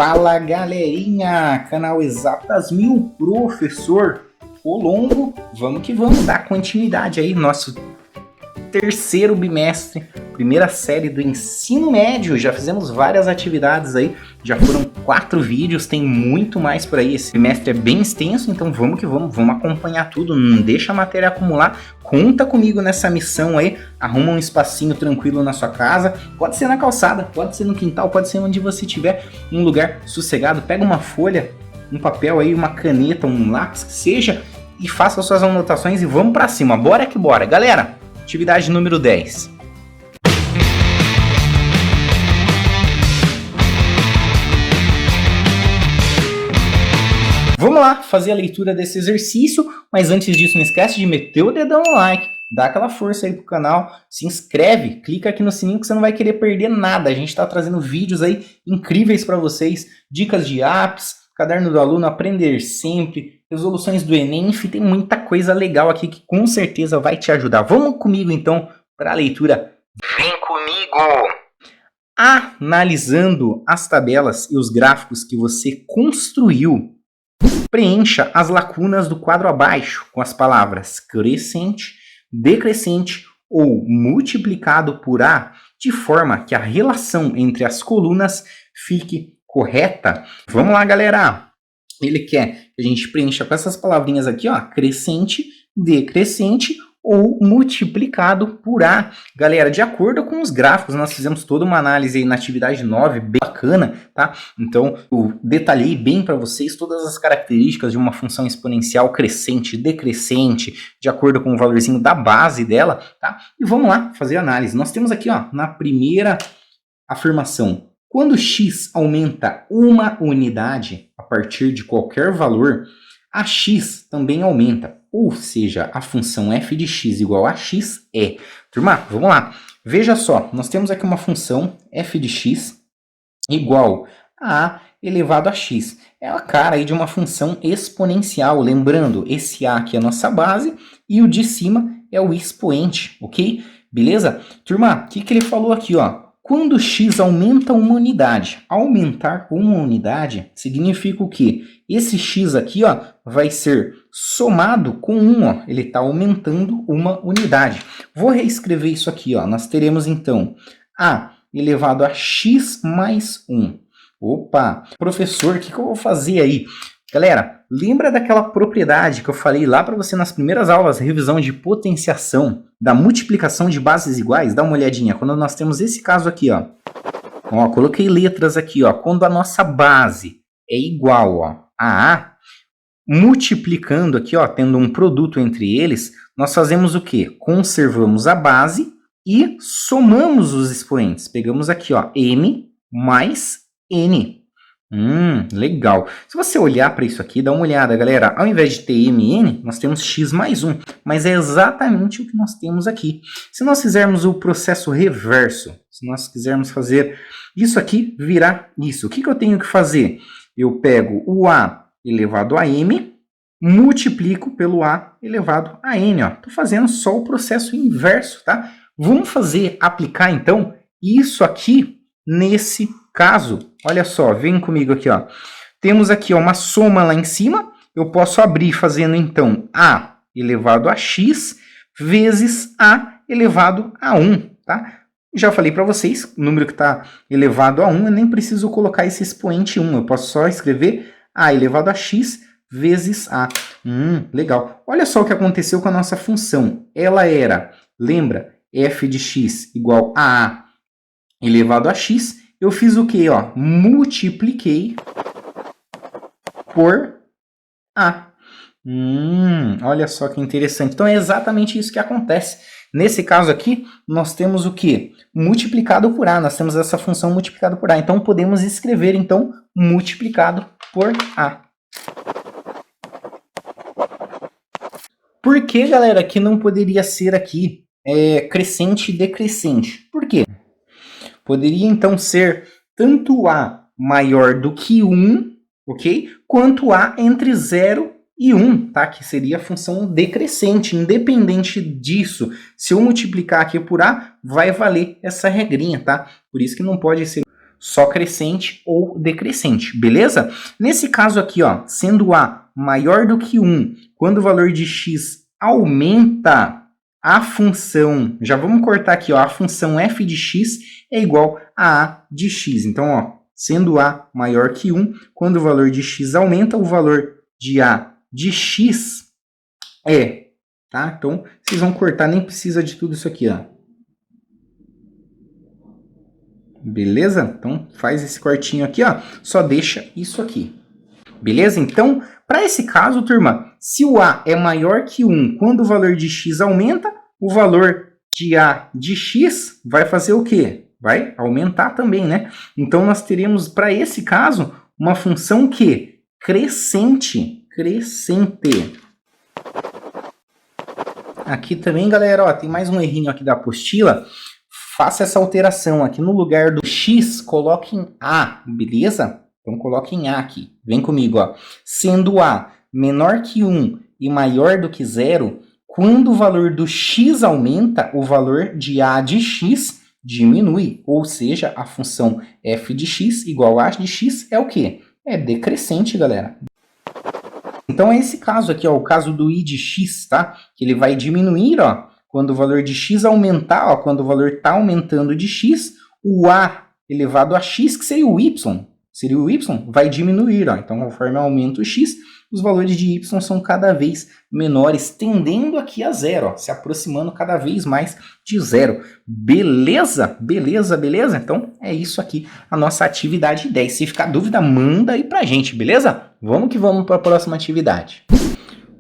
Fala galerinha, canal Exatas 1000, professor Colombo. Vamos que vamos dar continuidade aí, nosso terceiro bimestre, primeira série do ensino médio. Já fizemos várias atividades aí, já foram 4 vídeos, tem muito mais por aí. Esse bimestre é bem extenso, então vamos que vamos acompanhar tudo, não deixa a matéria acumular. Conta comigo nessa missão aí, arruma um espacinho tranquilo na sua casa, pode ser na calçada, pode ser no quintal, pode ser onde você tiver, um lugar sossegado. Pega uma folha, um papel aí, uma caneta, um lápis, que seja, e faça suas anotações e vamos pra cima, bora que bora. Galera, atividade número 10. Vamos lá fazer a leitura desse exercício, mas antes disso não esquece de meter o dedão no like, dá aquela força aí pro canal, se inscreve, clica aqui no sininho que você não vai querer perder nada. A gente está trazendo vídeos aí incríveis para vocês, dicas de apps, caderno do aluno, aprender sempre, resoluções do Enem, enfim, tem muita coisa legal aqui que com certeza vai te ajudar. Vamos comigo então para a leitura. Vem comigo! Analisando as tabelas e os gráficos que você construiu, preencha as lacunas do quadro abaixo com as palavras crescente, decrescente ou multiplicado por A, de forma que a relação entre as colunas fique correta. Vamos lá, galera! Ele quer que a gente preencha com essas palavrinhas aqui, ó, crescente, decrescente ou multiplicado por A. Galera, de acordo com os gráficos, nós fizemos toda uma análise aí na atividade 9, bem bacana, tá? Então, eu detalhei bem para vocês todas as características de uma função exponencial crescente, decrescente, de acordo com o valorzinho da base dela, tá? E vamos lá fazer a análise. Nós temos aqui, ó, na primeira afirmação, quando x aumenta uma unidade a partir de qualquer valor, a x também aumenta, ou seja, a função f de x igual a x é... Turma, vamos lá. Veja só, nós temos aqui uma função f de x igual a a elevado a x. É a cara aí de uma função exponencial. Lembrando, esse a aqui é a nossa base e o de cima é o expoente, ok? Beleza? Turma, o que ele falou aqui, ó? Quando x aumenta uma unidade, aumentar uma unidade significa o quê? Esse x aqui, ó, vai ser somado com 1, ó. Ele está aumentando uma unidade. Vou reescrever isso aqui, ó. Nós teremos então a elevado a x mais 1. Opa, professor, o que eu vou fazer aí? Galera, lembra daquela propriedade que eu falei lá para você nas primeiras aulas, revisão de potenciação, da multiplicação de bases iguais? Dá uma olhadinha, quando nós temos esse caso aqui, ó. Ó, coloquei letras aqui, ó. Quando a nossa base é igual, ó, a A, multiplicando aqui, ó, tendo um produto entre eles, nós fazemos o quê? Conservamos a base e somamos os expoentes. Pegamos aqui, ó, m mais n. Legal. Se você olhar para isso aqui, dá uma olhada, galera. Ao invés de ter mn, nós temos x mais 1. Mas é exatamente o que nós temos aqui. Se nós fizermos o processo reverso, se nós quisermos fazer isso aqui virar isso, o que eu tenho que fazer? Eu pego o a elevado a m, multiplico pelo a elevado a n. Estou fazendo só o processo inverso, tá? Vamos aplicar então isso aqui nesse caso. Olha só, vem comigo aqui, ó. Temos aqui, ó, uma soma lá em cima. Eu posso abrir fazendo, então, a elevado a x vezes a elevado a 1, tá? Já falei para vocês, o número que está elevado a 1, eu nem preciso colocar esse expoente 1. Eu posso só escrever a elevado a x vezes a. Legal. Olha só o que aconteceu com a nossa função. Ela era, lembra, f de x igual a a elevado a x. Eu fiz o quê? Ó, multipliquei por a. Olha só que interessante. Então é exatamente isso que acontece. Nesse caso aqui, nós temos o quê? Multiplicado por a. Nós temos essa função multiplicado por a. Então podemos escrever, então, multiplicado por a. Por que, galera, que não poderia ser aqui crescente e decrescente? Por quê? Poderia, então, ser tanto A maior do que 1, ok? Quanto A entre 0 e 1, tá? Que seria a função decrescente. Independente disso, se eu multiplicar aqui por A, vai valer essa regrinha, tá? Por isso que não pode ser só crescente ou decrescente, beleza? Nesse caso aqui, ó, sendo A maior do que 1, quando o valor de x aumenta, a função, já vamos cortar aqui, ó, a função f de x é igual a A de x. Então, ó, sendo A maior que 1, quando o valor de x aumenta, o valor de A de x tá? Então, vocês vão cortar, nem precisa de tudo isso aqui, ó. Beleza? Então, faz esse cortinho aqui, ó. Só deixa isso aqui. Beleza? Então, para esse caso, turma, se o A é maior que 1, quando o valor de x aumenta, o valor de A de x vai fazer o quê? Vai aumentar também, né? Então, nós teremos, para esse caso, uma função que? Crescente. Crescente. Aqui também, galera, ó, tem mais um errinho aqui da apostila. Faça essa alteração aqui no lugar do x, coloque em A, beleza? Então coloque em A aqui. Vem comigo, ó. Sendo A menor que 1 e maior do que 0, quando o valor do x aumenta, o valor de A de x diminui. Ou seja, a função f de x igual a de x é o quê? É decrescente, galera. Então é esse caso aqui, ó, o caso do i de x, tá? Que ele vai diminuir, ó, quando o valor de x aumentar, ó, quando o valor está aumentando de x, o a elevado a x, que seria o y, vai diminuir, ó. Então, conforme aumenta o x, os valores de y são cada vez menores, tendendo aqui a zero, ó, se aproximando cada vez mais de zero. Beleza? Beleza, beleza? Então, é isso aqui, a nossa atividade 10. Se ficar dúvida, manda aí pra gente, beleza? Vamos que vamos para a próxima atividade.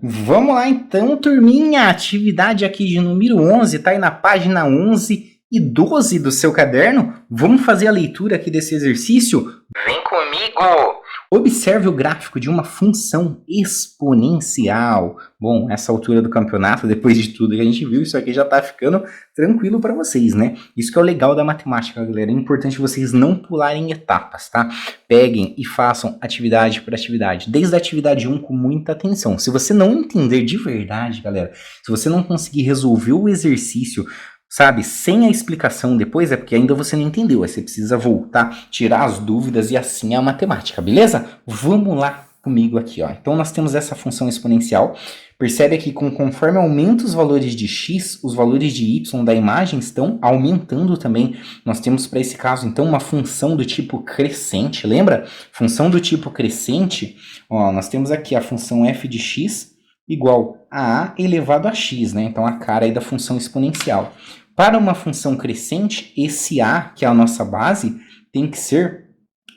Vamos lá então, turminha. Atividade aqui de número 11, tá aí na página 11 e 12 do seu caderno. Vamos fazer a leitura aqui desse exercício? Vem comigo! Observe o gráfico de uma função exponencial. Bom, nessa altura do campeonato, depois de tudo que a gente viu, isso aqui já tá ficando tranquilo para vocês, né? Isso que é o legal da matemática, galera. É importante vocês não pularem etapas, tá? Peguem e façam atividade por atividade. Desde a atividade 1 com muita atenção. Se você não entender de verdade, galera, se você não conseguir resolver o exercício, sabe, sem a explicação depois, é porque ainda você não entendeu. Aí você precisa voltar, tirar as dúvidas e assim é a matemática, beleza? Vamos lá comigo aqui, ó. Então nós temos essa função exponencial. Percebe aqui que conforme aumenta os valores de x, os valores de y da imagem estão aumentando também. Nós temos para esse caso, então, uma função do tipo crescente. Lembra? Função do tipo crescente, ó, nós temos aqui a função f de x igual a a elevado a x, né? Então a cara aí da função exponencial. Para uma função crescente, esse a, que é a nossa base, tem que ser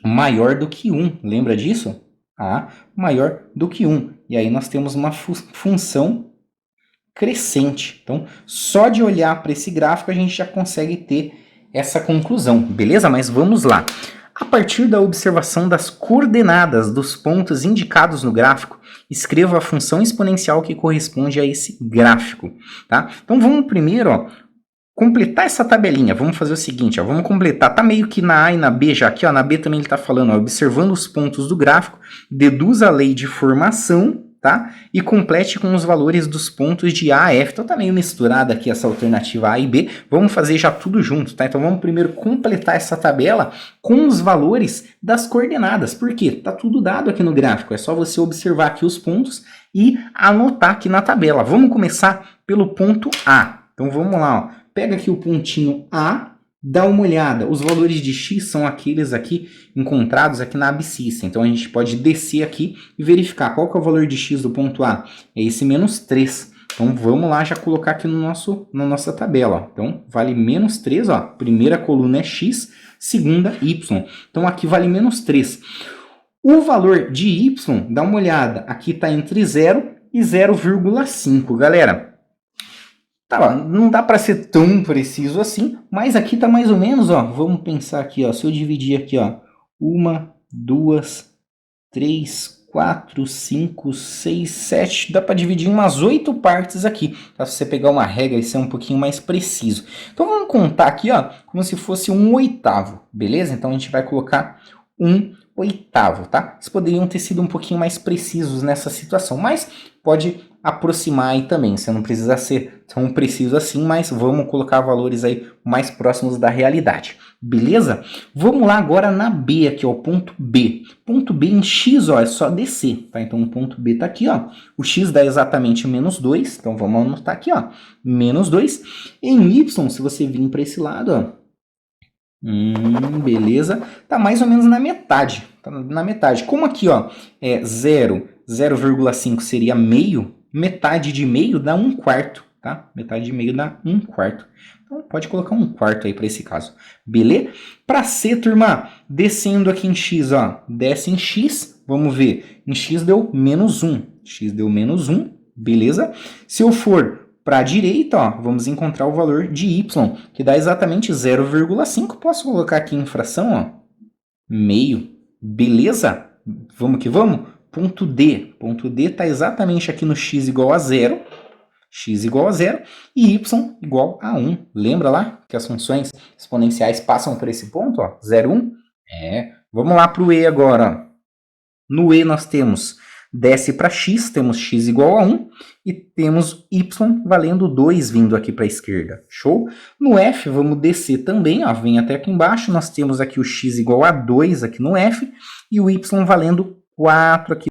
maior do que 1. Lembra disso? A maior do que 1. E aí nós temos uma função crescente. Então, só de olhar para esse gráfico a gente já consegue ter essa conclusão, beleza? Mas vamos lá. A partir da observação das coordenadas dos pontos indicados no gráfico, escreva a função exponencial que corresponde a esse gráfico, tá? Então vamos primeiro, ó, completar essa tabelinha. Vamos fazer o seguinte, ó, vamos completar. Tá meio que na A e na B já aqui, ó, na B também ele tá falando, ó, observando os pontos do gráfico, deduza a lei de formação, tá? E complete com os valores dos pontos de A a F. Então tá meio misturada aqui essa alternativa A e B. Vamos fazer já tudo junto, tá? Então vamos primeiro completar essa tabela com os valores das coordenadas. Por quê? Tá tudo dado aqui no gráfico. É só você observar aqui os pontos e anotar aqui na tabela. Vamos começar pelo ponto A. Então vamos lá, ó. Pega aqui o pontinho A, dá uma olhada. Os valores de x são aqueles aqui encontrados aqui na abscissa. Então a gente pode descer aqui e verificar qual que é o valor de x do ponto A. É esse menos 3. Então vamos lá já colocar aqui na nossa tabela. Ó. Então vale menos 3, ó. Primeira coluna é x, segunda y. Então aqui vale menos 3. O valor de y, dá uma olhada, aqui está entre 0 e 0,5, galera. Tá, não dá para ser tão preciso assim, mas aqui tá mais ou menos, ó, vamos pensar aqui, ó, se eu dividir aqui, ó, 1, 2, 3, 4, 5, 6, 7, dá para dividir em umas 8 partes aqui, tá? Se você pegar uma regra e ser um pouquinho mais preciso. Então vamos contar aqui, ó, como se fosse 1/8, beleza? Então a gente vai colocar 1/8, tá? Vocês poderiam ter sido um pouquinho mais precisos nessa situação, mas pode aproximar aí também. Você não precisa ser tão preciso assim, mas vamos colocar valores aí mais próximos da realidade. Beleza? Vamos lá agora na B aqui, ó, ponto B. Ponto B em x, ó, é só descer, tá? Então o ponto B tá aqui, ó. O x dá exatamente menos 2, então vamos anotar aqui, ó, menos 2. Em y, se você vir para esse lado, ó, beleza, tá mais ou menos na metade, tá na metade. Como aqui, ó, é 0,5 seria meio, metade de meio dá 1/4, tá? Metade de meio dá 1/4. Então, pode colocar 1/4 aí para esse caso. Beleza? Para C, turma, descendo aqui em x, ó, desce em x, vamos ver, em x deu menos 1. X deu menos 1, beleza? Se eu for para a direita, ó, vamos encontrar o valor de y, que dá exatamente 0,5. Posso colocar aqui em fração, ó, meio, beleza? Vamos que vamos? Ponto D. Ponto D está exatamente aqui no x igual a 0, x igual a 0 e y igual a 1. Lembra lá que as funções exponenciais passam por esse ponto, ó, 0, 1? Vamos lá para o E agora. Ó. No E nós temos desce para x, temos x igual a 1 e temos y valendo 2 vindo aqui para a esquerda. Show? No F, vamos descer também, ó, vem até aqui embaixo, nós temos aqui o x igual a 2 aqui no F e o y valendo 4 aqui.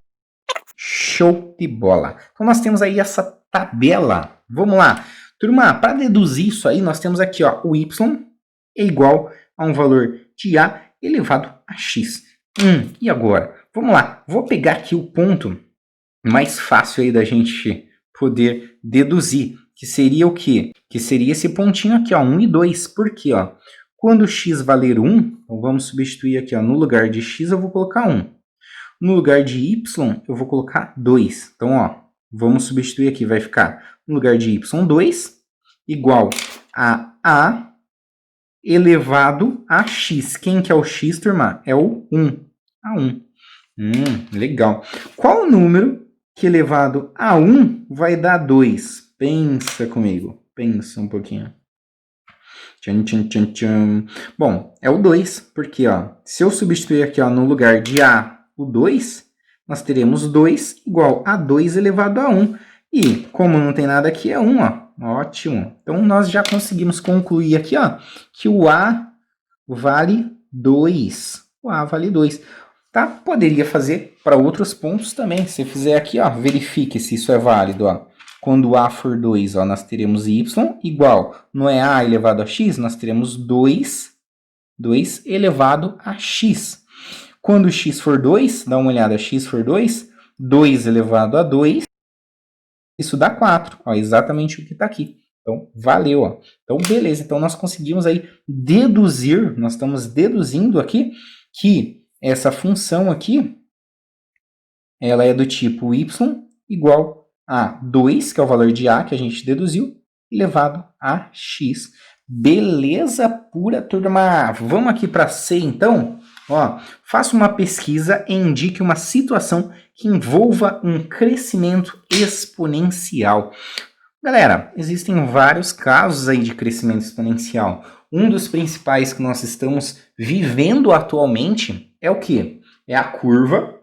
Show de bola! Então nós temos aí essa tabela. Vamos lá. Turma, para deduzir isso aí, nós temos aqui, ó, o y é igual a um valor de a elevado a x. E agora? Vamos lá, vou pegar aqui o ponto mais fácil aí da gente poder deduzir, que seria o quê? Que seria esse pontinho aqui, ó, 1 e 2. Por quê? Ó? Quando x valer 1, então vamos substituir aqui, ó, no lugar de x eu vou colocar 1. No lugar de y eu vou colocar 2. Então, ó, vamos substituir aqui, vai ficar no lugar de y 2 igual a elevado a x. Quem que é o x, turma? É o 1. A 1. Legal. Qual número que elevado a 1 vai dar 2? Pensa comigo. Pensa um pouquinho. Tchan, tchan, tchan, tchan. Bom, é o 2, porque ó, se eu substituir aqui ó, no lugar de a o 2, nós teremos 2 igual a 2 elevado a 1. E como não tem nada aqui, é 1. Ó. Ótimo. Então, nós já conseguimos concluir aqui ó, que o a vale 2. O a vale 2. Tá? Poderia fazer para outros pontos também. Se fizer aqui, ó, verifique se isso é válido. Ó. Quando a for 2, ó, nós teremos y igual, não é a elevado a x, nós teremos 2 elevado a x. Quando x for 2, dá uma olhada, x for 2, 2 elevado a 2, isso dá 4. Ó, exatamente o que está aqui. Então, valeu. Ó. Então, beleza. Então, nós conseguimos aí deduzir, nós estamos deduzindo aqui que essa função aqui, ela é do tipo y igual a 2, que é o valor de a que a gente deduziu, elevado a x. Beleza pura, turma. Vamos aqui para C, então. Ó, faça uma pesquisa e indique uma situação que envolva um crescimento exponencial. Galera, existem vários casos aí de crescimento exponencial. Um dos principais que nós estamos vivendo atualmente é o quê? É a curva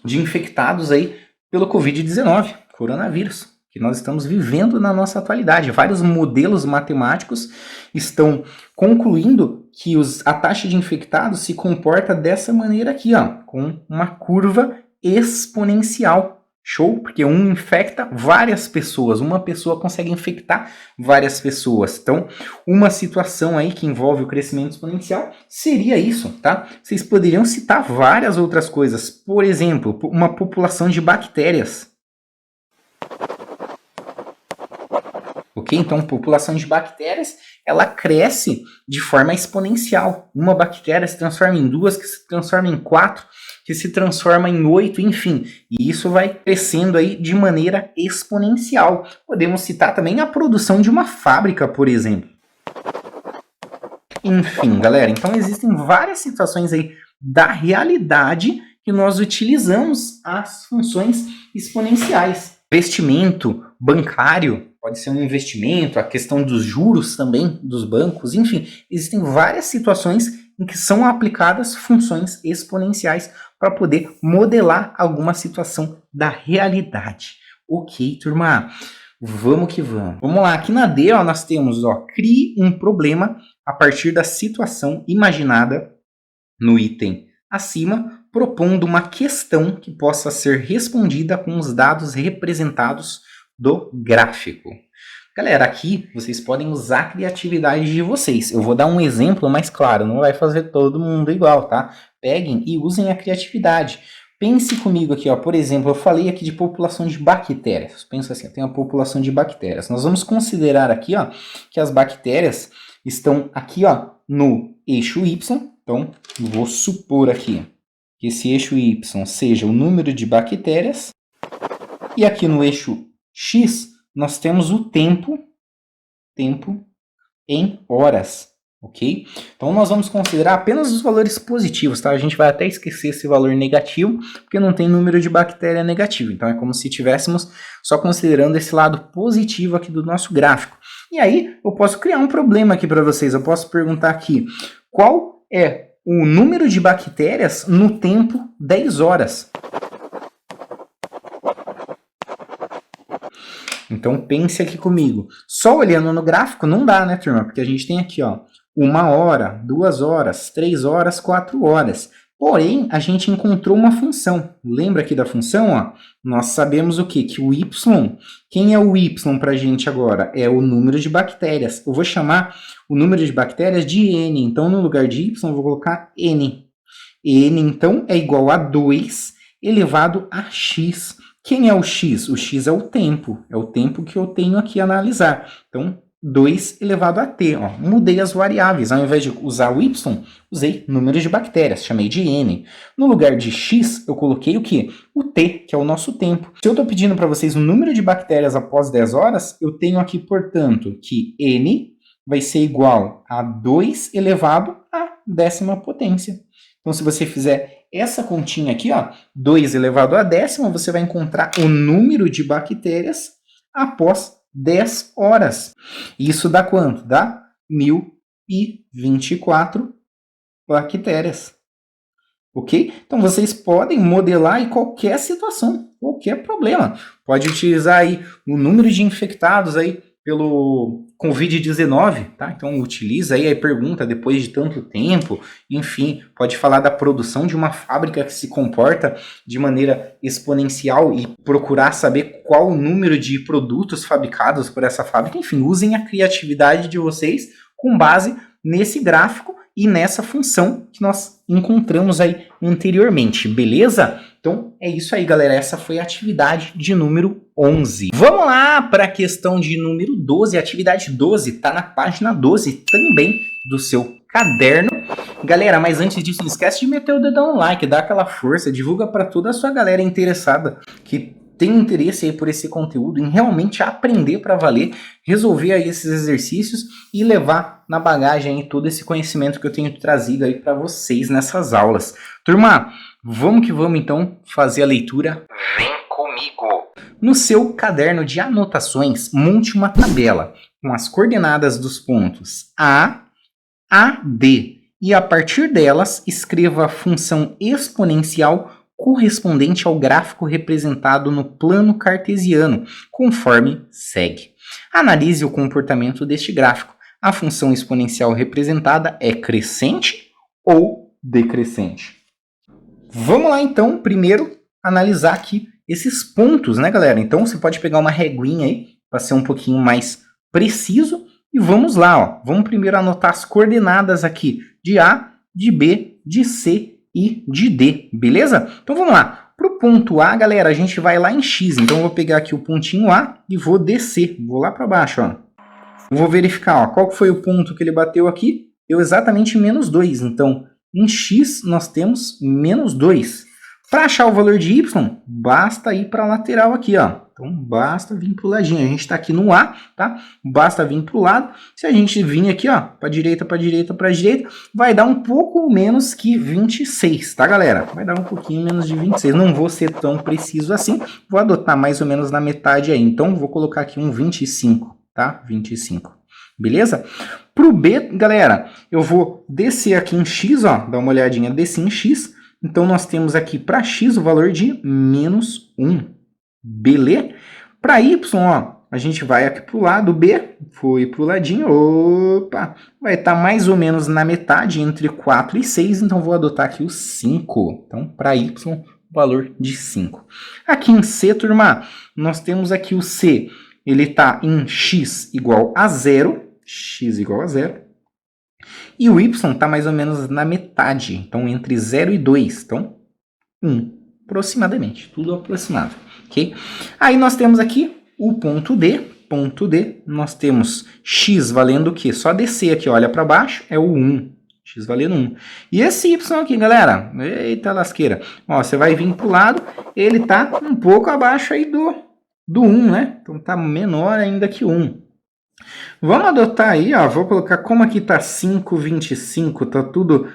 de infectados aí pelo Covid-19, coronavírus, que nós estamos vivendo na nossa atualidade. Vários modelos matemáticos estão concluindo que a taxa de infectados se comporta dessa maneira aqui, ó, com uma curva exponencial. Show? Porque um infecta várias pessoas, uma pessoa consegue infectar várias pessoas. Então, uma situação aí que envolve o crescimento exponencial seria isso, tá? Vocês poderiam citar várias outras coisas. Por exemplo, uma população de bactérias. Ok? Então, população de bactérias, ela cresce de forma exponencial. Uma bactéria se transforma em 2, que se transforma em 4, que se transforma em 8, enfim. E isso vai crescendo aí de maneira exponencial. Podemos citar também a produção de uma fábrica, por exemplo. Enfim, galera, então existem várias situações aí da realidade que nós utilizamos as funções exponenciais. Investimento bancário pode ser um investimento, a questão dos juros também dos bancos, enfim, existem várias situações em que são aplicadas funções exponenciais para poder modelar alguma situação da realidade. Ok, turma. Vamos que vamos. Vamos lá, aqui na D, ó, nós temos, ó, crie um problema a partir da situação imaginada no item acima, propondo uma questão que possa ser respondida com os dados representados do gráfico. Galera, aqui vocês podem usar a criatividade de vocês. Eu vou dar um exemplo, mas claro, não vai fazer todo mundo igual, tá? Peguem e usem a criatividade. Pense comigo aqui, ó, por exemplo, eu falei aqui de população de bactérias. Pensa assim, tem a população de bactérias. Nós vamos considerar aqui, ó, que as bactérias estão aqui, ó, no eixo Y. Então, vou supor aqui que esse eixo Y seja o número de bactérias. E aqui no eixo X, nós temos o tempo em horas. Ok? Então, nós vamos considerar apenas os valores positivos, tá? A gente vai até esquecer esse valor negativo, porque não tem número de bactéria negativo. Então, é como se estivéssemos só considerando esse lado positivo aqui do nosso gráfico. E aí, eu posso criar um problema aqui para vocês. Eu posso perguntar aqui, qual é o número de bactérias no tempo 10 horas? Então, pense aqui comigo. Só olhando no gráfico não dá, né, turma? Porque a gente tem aqui, ó, 1 hora, 2 horas, 3 horas, 4 horas. Porém, a gente encontrou uma função. Lembra aqui da função? Ó? Nós sabemos o quê? Que o y, quem é o y para a gente agora? É o número de bactérias. Eu vou chamar o número de bactérias de n. Então, no lugar de y, eu vou colocar n. n, então, é igual a 2 elevado a x. Quem é o x? O x é o tempo que eu tenho aqui a analisar. Então, 2 elevado a t. Ó. Mudei as variáveis. Ao invés de usar o y, usei número de bactérias, chamei de n. No lugar de x, eu coloquei o quê? O t, que é o nosso tempo. Se eu estou pedindo para vocês o número de bactérias após 10 horas, eu tenho aqui, portanto, que n vai ser igual a 2 elevado à 10ª potência. Então, se você fizer essa continha aqui, ó, 2 elevado à 10ª, você vai encontrar o número de bactérias após 10 horas. Isso dá quanto? Dá 1024 bactérias. Ok? Então, vocês podem modelar em qualquer situação, qualquer problema. Pode utilizar aí o número de infectados aí pelo Covid-19, tá? Então utiliza aí a pergunta depois de tanto tempo, enfim, pode falar da produção de uma fábrica que se comporta de maneira exponencial e procurar saber qual o número de produtos fabricados por essa fábrica, enfim, usem a criatividade de vocês com base nesse gráfico e nessa função que nós encontramos aí anteriormente, beleza? Então é isso aí, galera, essa foi a atividade de número 11. Vamos lá para a questão de número 12, a atividade 12 está na página 12 também do seu caderno. Galera, mas antes disso, não esquece de meter o dedão no like, dá aquela força, divulga para toda a sua galera interessada que tem interesse aí por esse conteúdo, em realmente aprender para valer, resolver aí esses exercícios e levar na bagagem aí todo esse conhecimento que eu tenho trazido aí para vocês nessas aulas. Turma, vamos que vamos então fazer a leitura. Vem comigo! No seu caderno de anotações, monte uma tabela com as coordenadas dos pontos A, D e a partir delas escreva a função exponencial correspondente ao gráfico representado no plano cartesiano, conforme segue. Analise o comportamento deste gráfico. A função exponencial representada é crescente ou decrescente? Vamos lá, então, primeiro analisar aqui esses pontos, né, galera? Então, você pode pegar uma reguinha aí para ser um pouquinho mais preciso e vamos lá, ó. Vamos primeiro anotar as coordenadas aqui de A, de B, de C e de D, beleza? Então vamos lá. Para o ponto A, galera, a gente vai lá em X. Então eu vou pegar aqui o pontinho A e vou descer. Vou lá para baixo, ó. Vou verificar, ó, qual foi o ponto que ele bateu aqui. Deu exatamente menos 2. Então, em X nós temos menos 2. Para achar o valor de Y, basta ir para a lateral aqui, ó. Então, basta vir para o ladinho. A gente está aqui no A, tá? Basta vir para o lado. Se a gente vir aqui, ó, para a direita, para a direita, para a direita, vai dar um pouco menos que 26, tá, galera? Vai dar um pouquinho menos de 26. Não vou ser tão preciso assim. Vou adotar mais ou menos na metade aí. Então, vou colocar aqui um 25, tá? 25. Beleza? Para o B, galera, eu vou descer aqui em X, ó. Dá uma olhadinha, descer em X. Então, nós temos aqui para X o valor de menos 1. Beleza? Para y, ó, a gente vai aqui para o lado, B foi para o ladinho, opa, vai estar mais ou menos na metade, entre 4 e 6, então vou adotar aqui o 5. Então, para y, valor de 5. Aqui em C, turma, nós temos aqui o C, ele está em x igual a 0, x igual a 0, e o y está mais ou menos na metade, então entre 0 e 2, então 1, aproximadamente, tudo aproximado, ok? Aí nós temos aqui o ponto D, nós temos x valendo o quê? Só descer aqui, olha para baixo, é o 1, x valendo 1. E esse y aqui, galera, eita lasqueira, ó, você vai vir para o lado, ele tá um pouco abaixo aí do 1, né? Então tá menor ainda que 1. Vamos adotar aí, ó, vou colocar, como aqui tá 5,25, tá tudo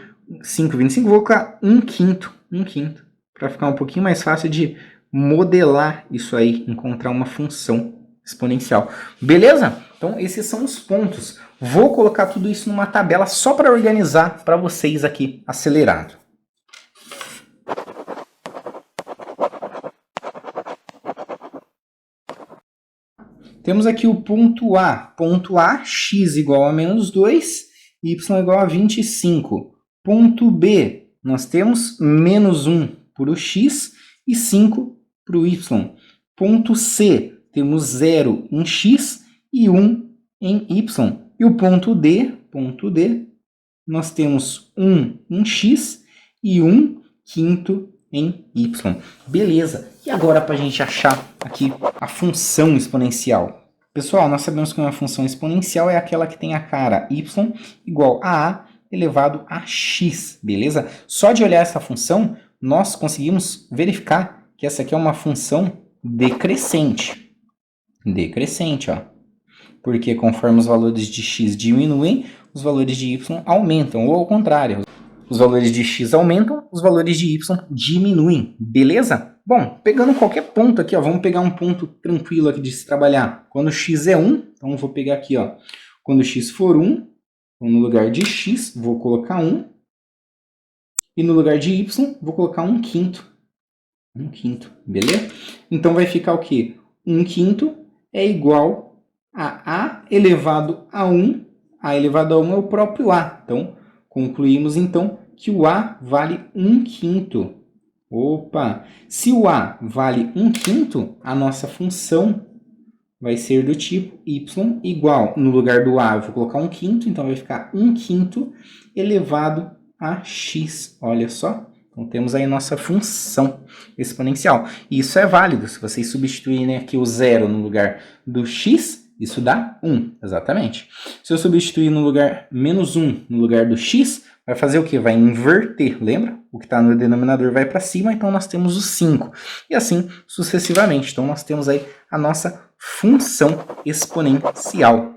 5,25, vou colocar 1/5, para ficar um pouquinho mais fácil de modelar isso aí, encontrar uma função exponencial. Beleza? Então esses são os pontos. Vou colocar tudo isso numa tabela só para organizar para vocês aqui, acelerado. Temos aqui o ponto A, x igual a menos 2, y igual a 25. Ponto B, nós temos menos 1 para o x e 5 para o y. Ponto C, temos 0 em x e 1 em y. E o ponto D, nós temos 1 em x e 1/5 em y. Beleza. E agora para a gente achar aqui a função exponencial. Pessoal, nós sabemos que uma função exponencial é aquela que tem a cara y igual a a elevado a x, beleza? Só de olhar essa função, nós conseguimos verificar que essa aqui é uma função decrescente. Decrescente, ó. Porque conforme os valores de x diminuem, os valores de y aumentam, ou ao contrário. Os valores de x aumentam, os valores de y diminuem, beleza? Bom, pegando qualquer ponto aqui, ó, vamos pegar um ponto tranquilo aqui de se trabalhar. Quando x é 1, então eu vou pegar aqui, ó, quando x for 1, então no lugar de x, vou colocar 1, e no lugar de y, vou colocar 1/5. 1/5, beleza? Então vai ficar o quê? 1/5 é igual a elevado a 1, a elevado a 1 é o próprio a, então concluímos então que o a vale 1/5. Opa! Se o a vale 1/5, a nossa função vai ser do tipo y igual, no lugar do a eu vou colocar 1/5, então vai ficar 1/5 elevado a x. Olha só, então temos aí nossa função exponencial. E isso é válido, se vocês substituírem aqui o 0 no lugar do x, isso dá 1, exatamente. Se eu substituir no lugar menos 1 no lugar do x, vai fazer o quê? Vai inverter, lembra? O que está no denominador vai para cima, então nós temos o 5. E assim sucessivamente. Então nós temos aí a nossa função exponencial.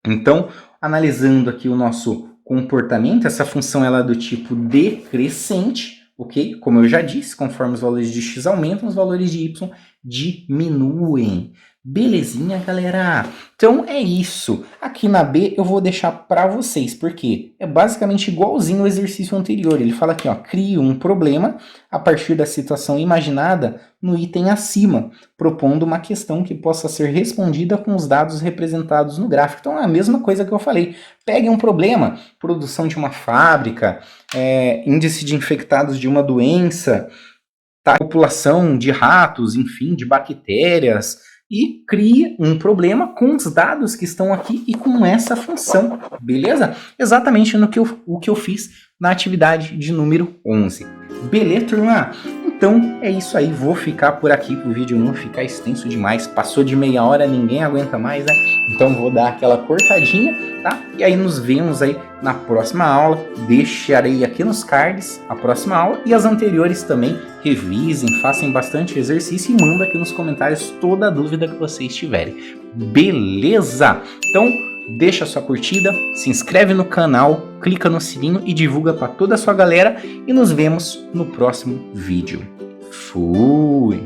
Então, analisando aqui o nosso comportamento, essa função ela é do tipo decrescente, ok? Como eu já disse, conforme os valores de x aumentam, os valores de y diminuem. Belezinha, galera? Então é isso. Aqui na B eu vou deixar para vocês, porque é basicamente igualzinho ao exercício anterior. Ele fala aqui, ó, crie um problema a partir da situação imaginada no item acima, propondo uma questão que possa ser respondida com os dados representados no gráfico. Então é a mesma coisa que eu falei. Pegue um problema, produção de uma fábrica, índice de infectados de uma doença, tá? População de ratos, enfim, de bactérias, e crie um problema com os dados que estão aqui e com essa função, beleza? Exatamente o que eu fiz na atividade de número 11. Beleza, turma? Então é isso aí, vou ficar por aqui para o vídeo não ficar extenso demais. Passou de meia hora, ninguém aguenta mais, né? Então vou dar aquela cortadinha, tá? E aí nos vemos aí na próxima aula. Deixarei aqui nos cards a próxima aula e as anteriores também. Revisem, façam bastante exercício e manda aqui nos comentários toda a dúvida que vocês tiverem. Beleza? Então deixa a sua curtida, se inscreve no canal, clica no sininho e divulga para toda a sua galera. E nos vemos no próximo vídeo. Fui!